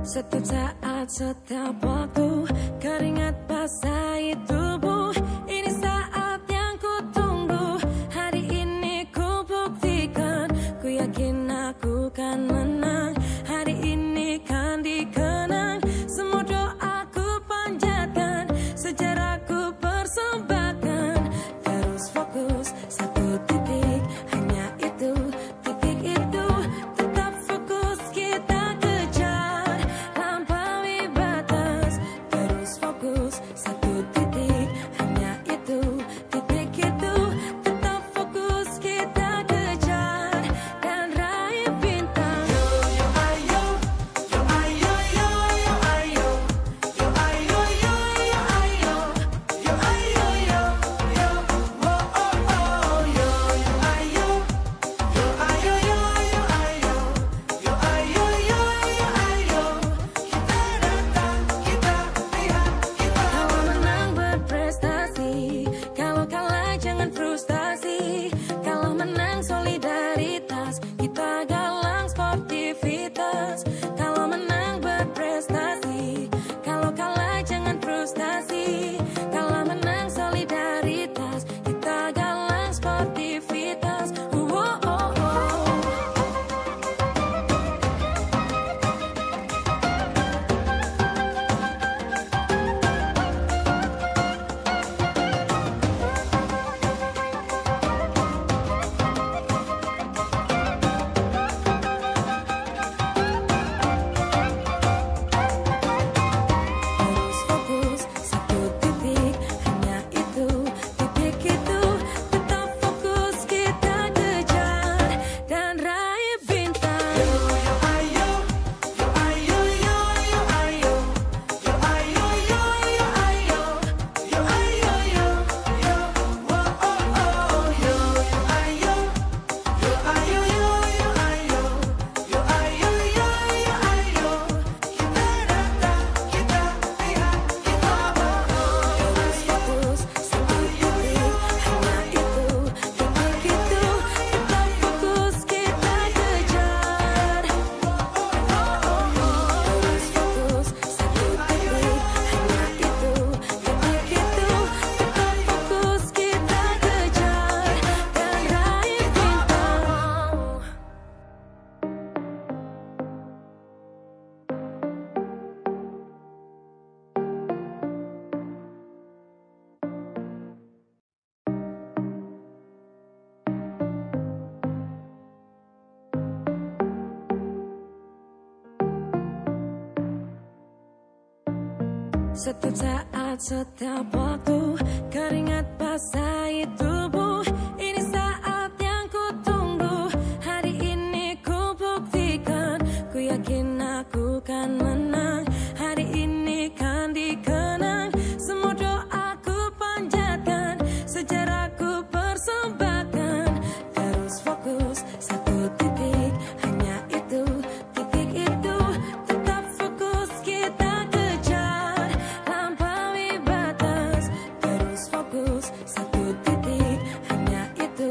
Setiap saat, setiap waktu, keringat basahi tubuh. Ini saat yang ku tunggu. Hari ini ku buktikan, ku yakin aku kan menang. Hari ini kan dikenang, semua doaku panjatkan, sejarah ku persembahkan. Terus fokus, satu titik, hanya itu, titik itu. Tetap fokus, kita kejar, lampaui batas. Terus fokus, satu titik, hanya itu, titik itu. Tetap fokus, kita kejar, dan raih bintang. Yo yo ayo, yo ayo yo yo ayo, yo ayo yo yo ayo, yo ayo yo yo, oh oh oh, yo yo ayo, yo ayo yo yo ayo, yo ayo yo yo ayo. Kita datang, kita lihat, kita. Kalau menang berprestasi, kalau kalah jangan frustasi. Kalau menang solidaritas, kita galang sportivitas. Kalau menang berprestasi, kalau kalah jangan frustasi. Kalau menang solidaritas, kita galang sportivitas. Oh, oh, oh. Terus fokus, satu titik, hanya itu, titik itu. Tetap fokus, kita kejar, dan raih bintang. Yo yo ayo, yo ayo yo yo ayo, yo ayo yo yo ayo, yo ayo yo yo, oh oh oh, yo yo ayo, yo ayo yo yo ayo, yo ayo yo yo ayo. Kita datang, kita lihat, kita. Terus fokus, satu titik, hanya itu, titik itu. Tetap fokus, kita kejar. Terus fokus, satu titik, hanya itu, titik itu. Tetap fokus, kita kejar, dan raih bintang. Setiap saat, setiap waktu, keringat basahi tubuh. Ini saat yang ku tunggu. Hari ini ku buktikan, ku yakin aku kan menang. Hari ini kan dikenang, semua doaku panjatkan, sejarah ku persembahkan. Terus fokus, satu titik, hanya itu, titik itu. Tetap fokus, kita kejar, lampaui batas. Terus fokus, satu titik, hanya itu,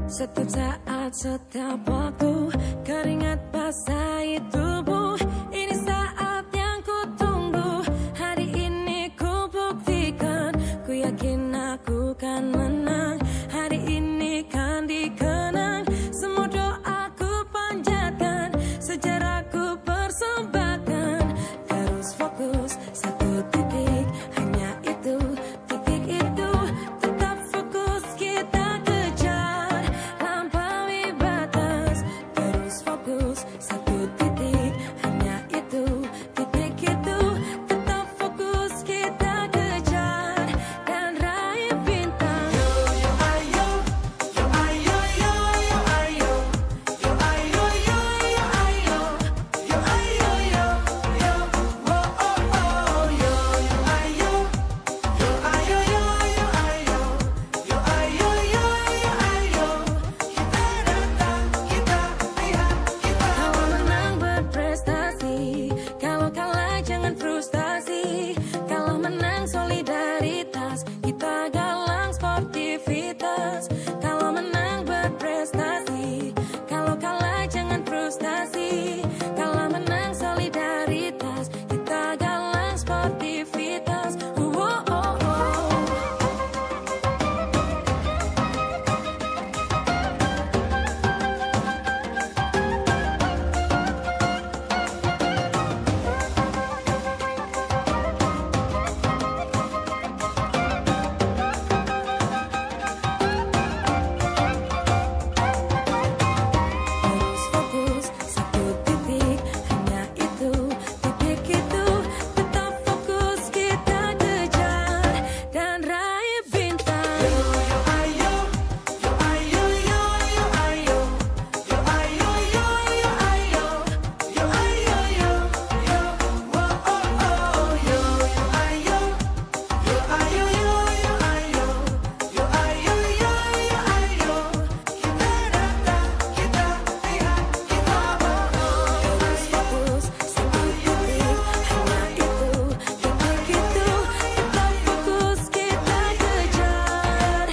Setiap saat, setiap waktu, keringat basahi tubuh. Ini saat yang ku tunggu. Hari ini ku buktikan, ku yakin aku kan menang. Hari ini kan dikenang, semua doaku panjatkan, sejarahku persembahkan. Terus fokus, satu titik, hanya itu, titik itu. Tetap fokus, kita kejar, lampaui batas. Terus fokus, satu titik, hanya itu, titik itu. Tetap fokus, kita kejar, dan raih bintang. Yo yo ayo, yo ayo yo yo ayo, yo ayo yo yo ayo, yo ayo yo yo, oh oh oh, yo yo ayo, yo ayo yo yo ayo, yo ayo yo yo ayo. Kita datang, kita lihat, kita. Kalau menang berprestasi, kalau kalah jangan frustasi. Kalau menang solidaritas, kita galang sportivitas. Kalau menang berprestasi, kalau kalah jangan frustasi. Kalau menang solidaritas, kita galang sportivitas. Oh, oh, oh. Terus fokus, satu titik, hanya itu, titik itu. Tetap fokus, kita kejar, dan raih bintang. Yo yo ayo, yo ayo yo yo ayo, yo ayo yo yo ayo, yo ayo yo yo, oh oh oh, yo yo ayo, yo ayo yo yo ayo, yo ayo yo yo ayo. Kita datang, kita lihat, kita terus fokus, satu titik, hanya itu, titik itu. Tetap fokus, kita kejar.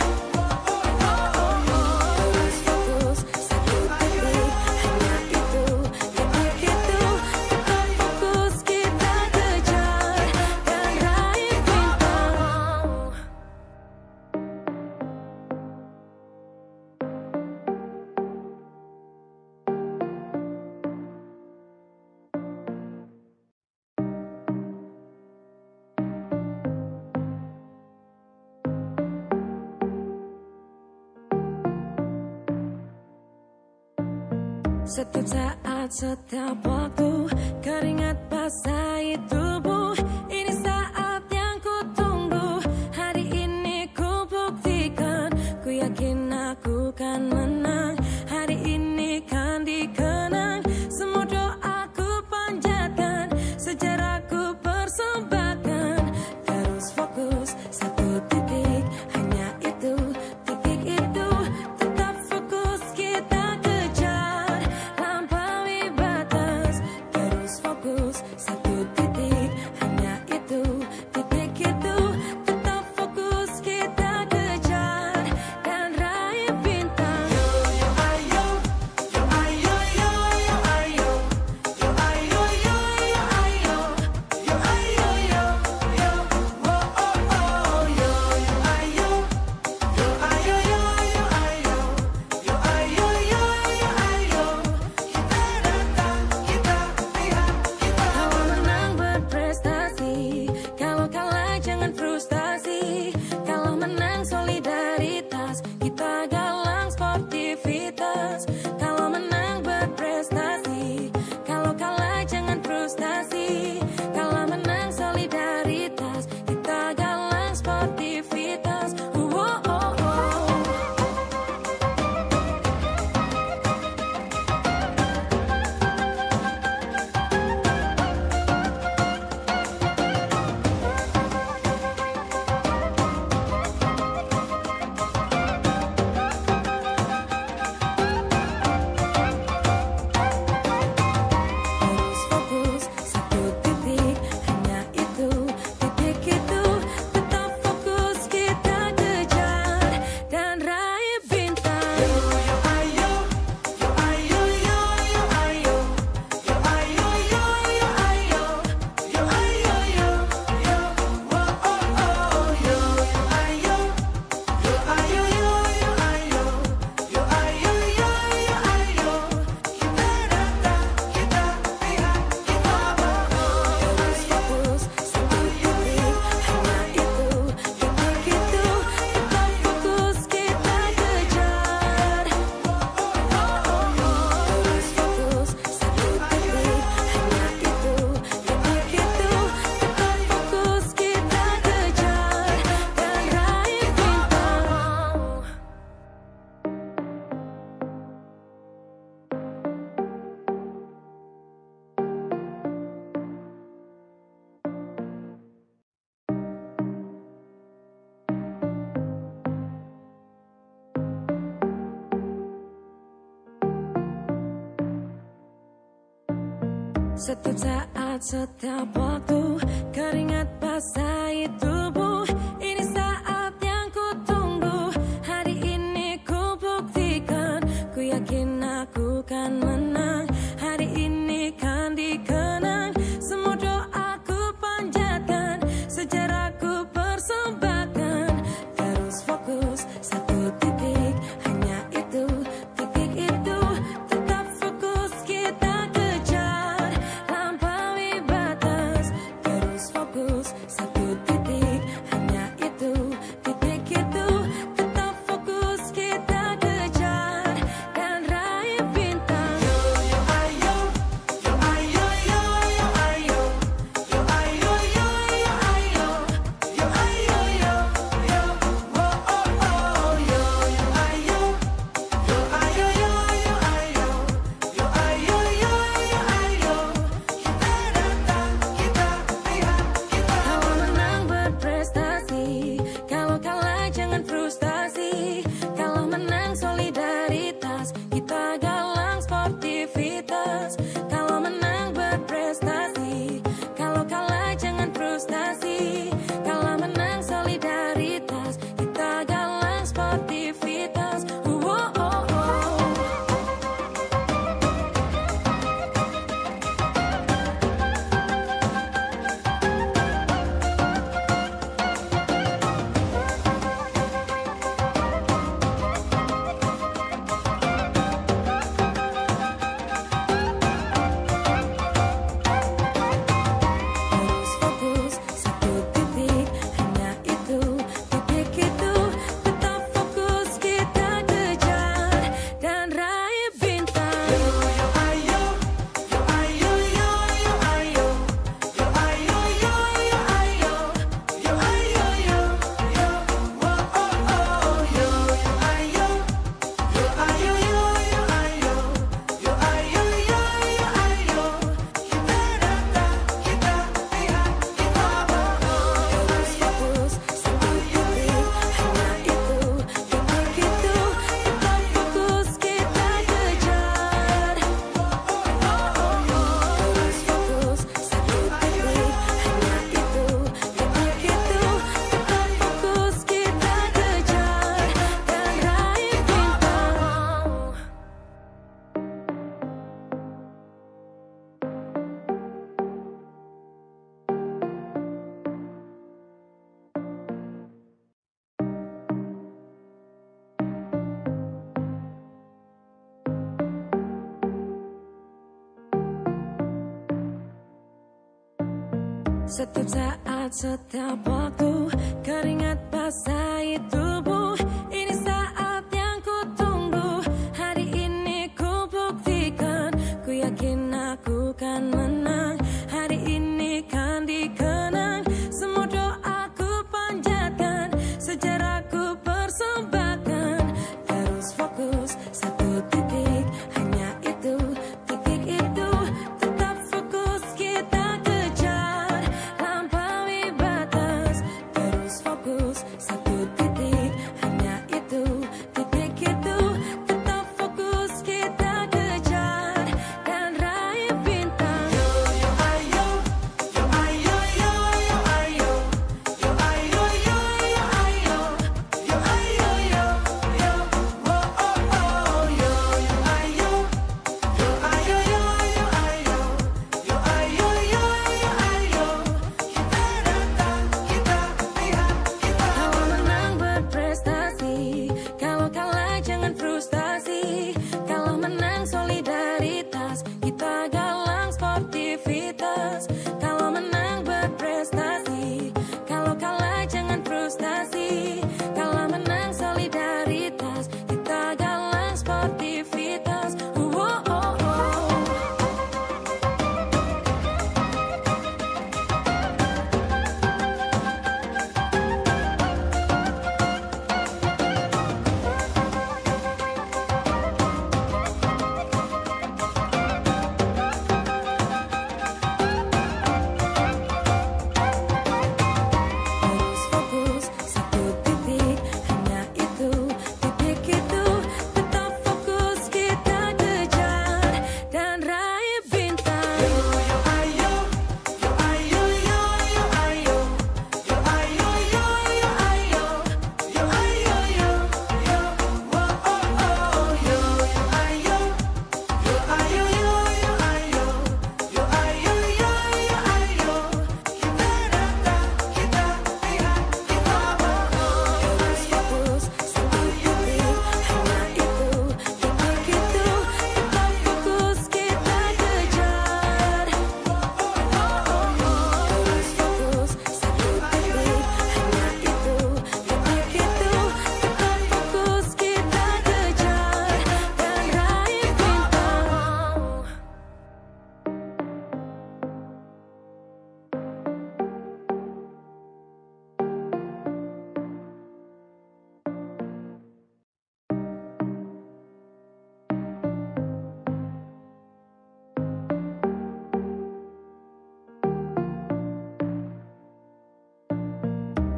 Terus fokus, satu titik, hanya itu, titik itu. Tetap fokus, kita kejar, dan raih bintang. Setiap saat, setiap waktu, keringat basahi tubuh. Ini saat yang ku tunggu. Hari ini ku buktikan, ku yakin aku kan menang. Hari ini kan dikenang, semua doaku panjatkan, sejarahku persembahkan. Terus fokus, satu titik, hanya itu, titik itu. Tetap fokus, kita kejar, lampaui batas. Terus fokus, satu titik, hanya itu, titik itu. Tetap fokus, kita kejar, dan raih bintang. Yo Setiap saat, setiap waktu, keringat basahi tubuh. Ini saat yang ku tunggu. Hari ini ku buktikan, ku yakin aku kan menang. Hari ini kan dikenang, semua doaku panjatkan, sejarahku persembahkan. Terus fokus, satu titik, hanya itu, titik itu. Tetap fokus, kita kejar, lampaui batas. Terus fokus, satu titik, hanya itu, titik itu. Tetap fokus, kita kejar, dan raih bintang. Yo yo ayo, yo ayo yo yo ayo, yo ayo yo yo ayo, yo ayo yo yo, oh oh oh. Yo yo ayo, yo ayo yo yo ayo, yo ayo yo yo ayo. Kita datang, kita lihat, kita. Kalau menang berprestasi, kalau kalah jangan frustasi. Kalau menang solidaritas, kita galang sportivitas. Kalau menang berprestasi, kalau kalah jangan frustasi. Kalau menang solidaritas, kita galang sportivitas. Oh, oh, oh. Terus fokus, satu titik, hanya itu, titik itu. Tetap fokus, kita kejar, dan raih bintang. Yo yo ayo, yo ayo yo yo ayo, yo ayo yo yo ayo, yo ayo yo yo, oh oh oh. Yo yo ayo, yo ayo yo yo ayo, yo ayo yo yo ayo. Kita datang, kita lihat, kita bohong. Terus fokus, satu titik, hanya itu, titik itu. Tetap fokus, kita kejar. Terus fokus, satu titik, hanya itu, titik itu. Tetap fokus, kita kejar, dan raih bintang. Setiap saat, setiap waktu, keringat basahi tubuh. Ini saat yang ku tunggu. Hari ini ku buktikan, ku yakin aku kan menang. Hari ini kan dikenang, semua doaku panjatkan, sejarahku persembahkan. Terus fokus, satu titik, hanya itu, titik itu. Tetap fokus, kita kejar, lampaui batas. Terus fokus, satu titik,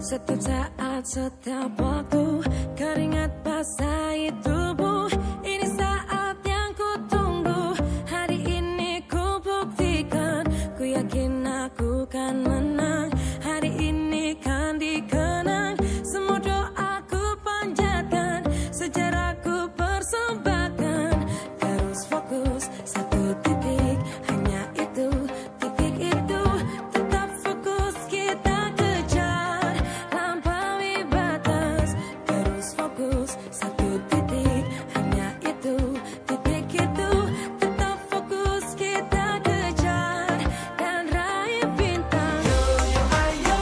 Setiap saat, setiap waktu, keringat basahi tubuh. Ini saat yang ku tunggu. Hari ini ku buktikan, ku yakin aku kan menang. Hari ini kan dikenang, semua doaku panjatkan, sejarahku persembahkan. Terus fokus satu titik, hanya itu, titik itu. Tetap fokus kita kejar, lampaui batas. Terus fokus satu titik, hanya itu, titik itu. Tetap fokus kita kejar dan raih bintang. Yo yo ayo,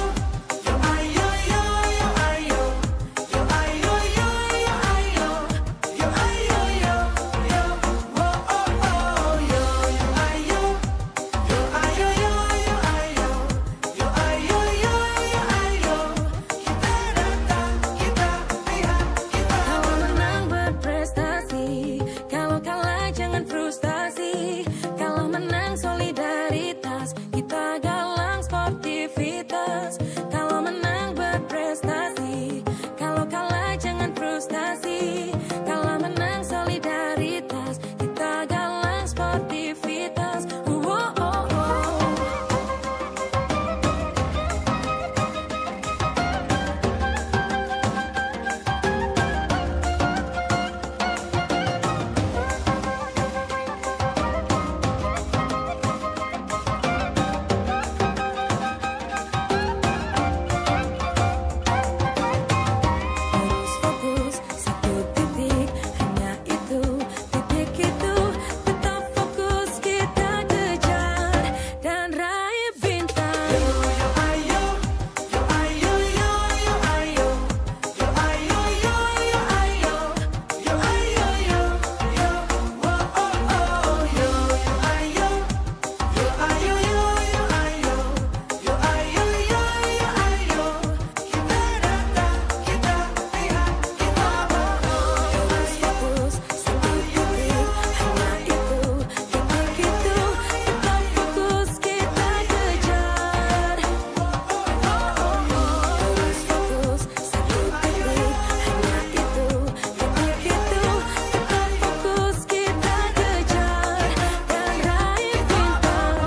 yo ayo yo yo ayo, yo ayo yo yo ayo, yo ayo yo yo, oh oh oh. Yo yo ayo, yo ayo yo yo ayo, yo ayo yo yo ayo. Kita datang, kita lihat, kita. Kalau menang berprestasi, kalau kalah jangan frustasi. Kalau menang solidaritas, kita galang sportivitas. Kalau menang berprestasi, kalau kalah jangan frustasi. Kalau menang solidaritas, kita galang sportivitas. Oh, oh, oh. Terus fokus satu titik, hanya itu, titik itu. Tetap fokus kita kejar dan raih bintang. Yo yo ayo, yo ayo yo yo ayo, yo ayo yo yo ayo, yo ayo yo yo, oh oh oh. Yo yo ayo, yo ayo yo yo ayo, yo ayo yo yo ayo. Kita datang, kita lihat, kita terus fokus satu titik, hanya itu, titik itu. Tetap fokus kita kejar. Terus fokus satu titik, hanya itu, titik itu. Tetap fokus kita kejar dan raih bintang.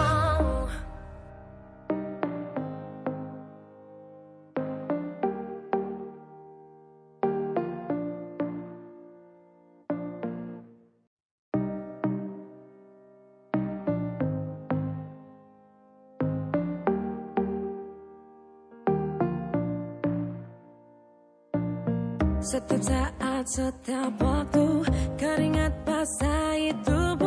Setiap saat, setiap waktu, keringat basahi tubuh.